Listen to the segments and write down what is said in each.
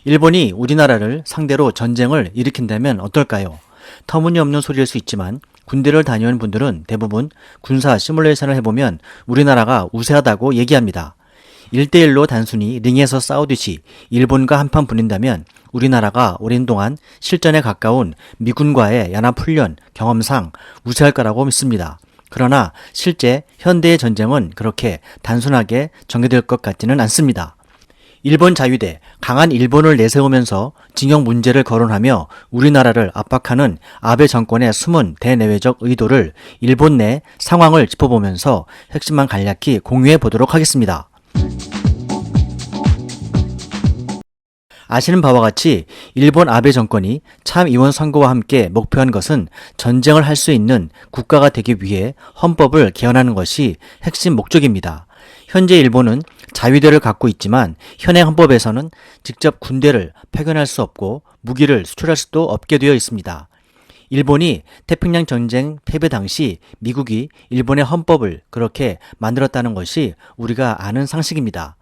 일본이 우리나라를 상대로 전쟁을 일으킨다면 어떨까요? 터무니없는 소리일 수 있지만 군대를 다녀온 분들은 대부분 군사 시뮬레이션을 해보면 우리나라가 우세하다고 얘기합니다. 1대1로 단순히 링에서 싸우듯이 일본과 한판 붙는다면 우리나라가 오랜 동안 실전에 가까운 미군과의 연합훈련 경험상 우세할 거라고 믿습니다. 그러나 실제 현대의 전쟁은 그렇게 단순하게 전개될 것 같지는 않습니다. 일본 자위대, 강한 일본을 내세우면서 징용 문제를 거론하며 우리나라를 압박하는 아베 정권의 숨은 대내외적 의도를 일본 내 상황을 짚어보면서 핵심만 간략히 공유해 보도록 하겠습니다. 아시는 바와 같이 일본 아베 정권이 참의원 선거와 함께 목표한 것은 전쟁을 할 수 있는 국가가 되기 위해 헌법을 개헌하는 것이 핵심 목적입니다. 현재 일본은 자위대를 갖고 있지만 현행 헌법에서는 직접 군대를 파견할 수 없고 무기를 수출할 수도 없게 되어 있습니다. 일본이 태평양 전쟁 패배 당시 미국이 일본의 헌법을 그렇게 만들었다는 것이 우리가 아는 상식입니다.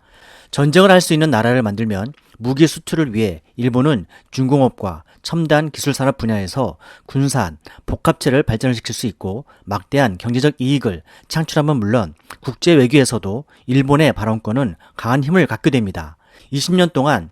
전쟁을 할 수 있는 나라를 만들면 무기 수출을 위해 일본은 중공업과 첨단 기술산업 분야에서 군산, 복합체를 발전시킬 수 있고 막대한 경제적 이익을 창출하면 물론 국제 외교에서도 일본의 발언권은 강한 힘을 갖게 됩니다. 20년 동안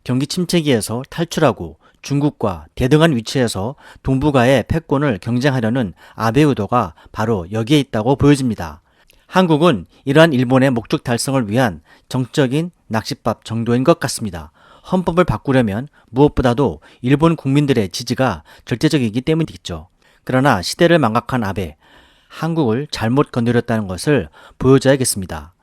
경기 침체기에서 탈출하고 중국과 대등한 위치에서 동북아의 패권을 경쟁하려는 아베 의도가 바로 여기에 있다고 보여집니다. 한국은 이러한 일본의 목적 달성을 위한 정적인 낚싯밥 정도인 것 같습니다. 헌법을 바꾸려면 무엇보다도 일본 국민들의 지지가 절대적이기 때문이겠죠. 그러나 시대를 망각한 아베, 한국을 잘못 건드렸다는 것을 보여줘야겠습니다.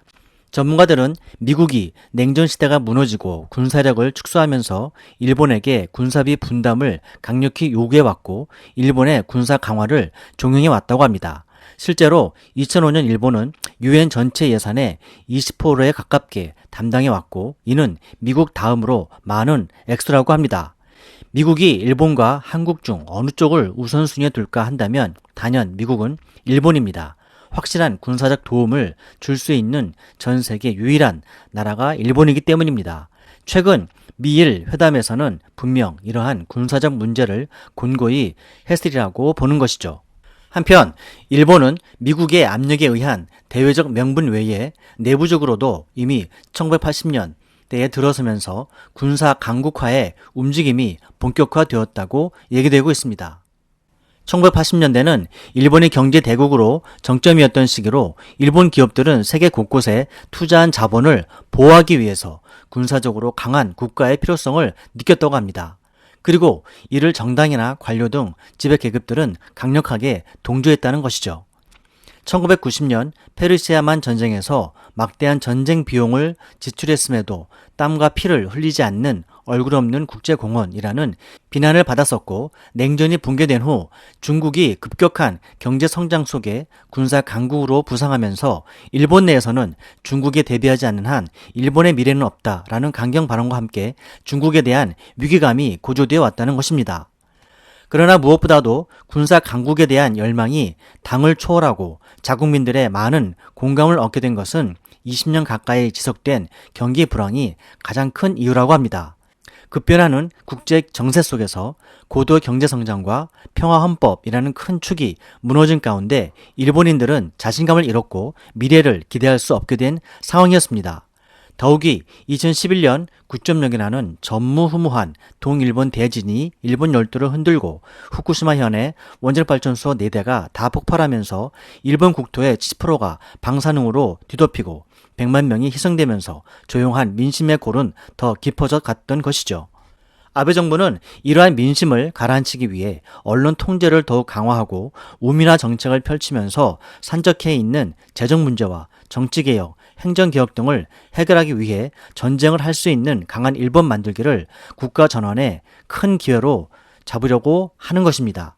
전문가들은 미국이 냉전 시대가 무너지고 군사력을 축소하면서 일본에게 군사비 분담을 강력히 요구해왔고 일본의 군사 강화를 종용해왔다고 합니다. 실제로 2005년 일본은 유엔 전체 예산의 20%에 가깝게 담당해왔고 이는 미국 다음으로 많은 액수라고 합니다. 미국이 일본과 한국 중 어느 쪽을 우선순위에 둘까 한다면 단연 미국은 일본입니다. 확실한 군사적 도움을 줄 수 있는 전 세계 유일한 나라가 일본이기 때문입니다. 최근 미일 회담에서는 분명 이러한 군사적 문제를 곤고히 했으리라고 보는 것이죠. 한편 일본은 미국의 압력에 의한 대외적 명분 외에 내부적으로도 이미 1980년대에 들어서면서 군사 강국화의 움직임이 본격화되었다고 얘기되고 있습니다. 1980년대는 일본의 경제 대국으로 정점이었던 시기로 일본 기업들은 세계 곳곳에 투자한 자본을 보호하기 위해서 군사적으로 강한 국가의 필요성을 느꼈다고 합니다. 그리고 이를 정당이나 관료 등 지배 계급들은 강력하게 동조했다는 것이죠. 1990년 페르시아만 전쟁에서 막대한 전쟁 비용을 지출했음에도 땀과 피를 흘리지 않는 얼굴 없는 국제공헌이라는 비난을 받았었고 냉전이 붕괴된 후 중국이 급격한 경제 성장 속에 군사 강국으로 부상하면서 일본 내에서는 중국에 대비하지 않는 한 일본의 미래는 없다라는 강경 발언과 함께 중국에 대한 위기감이 고조되어 왔다는 것입니다. 그러나 무엇보다도 군사 강국에 대한 열망이 당을 초월하고 자국민들의 많은 공감을 얻게 된 것은 20년 가까이 지속된 경기 불황이 가장 큰 이유라고 합니다. 급변하는 국제 정세 속에서 고도 경제 성장과 평화 헌법이라는 큰 축이 무너진 가운데 일본인들은 자신감을 잃었고 미래를 기대할 수 없게 된 상황이었습니다. 더욱이 2011년 9.0이라는 전무후무한 동일본 대진이 일본 열도를 흔들고 후쿠시마현의 원자력발전소 4대가 다 폭발하면서 일본 국토의 70%가 방사능으로 뒤덮이고 100만 명이 희생되면서 조용한 민심의 골은 더 깊어져 갔던 것이죠. 아베 정부는 이러한 민심을 가라앉히기 위해 언론 통제를 더욱 강화하고 우민화 정책을 펼치면서 산적해 있는 재정 문제와 정치개혁, 행정개혁 등을 해결하기 위해 전쟁을 할 수 있는 강한 일본 만들기를 국가 전환의 큰 기회로 잡으려고 하는 것입니다.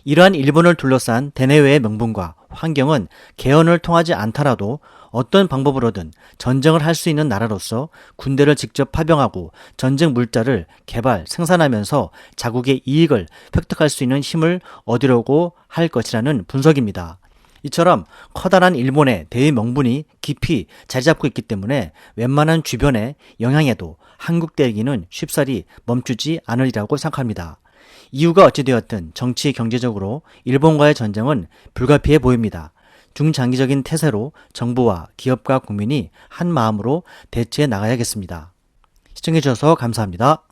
이러한 일본을 둘러싼 대내외의 명분과 환경은 개헌을 통하지 않더라도 어떤 방법으로든 전쟁을 할 수 있는 나라로서 군대를 직접 파병하고 전쟁 물자를 개발, 생산하면서 자국의 이익을 획득할 수 있는 힘을 얻으려고 할 것이라는 분석입니다. 이처럼 커다란 일본의 대의 명분이 깊이 자리 잡고 있기 때문에 웬만한 주변의 영향에도 한국 대기는 쉽사리 멈추지 않으리라고 생각합니다. 이유가 어찌되었든 정치 경제적으로 일본과의 전쟁은 불가피해 보입니다. 중장기적인 태세로 정부와 기업과 국민이 한 마음으로 대처해 나가야겠습니다. 시청해 주셔서 감사합니다.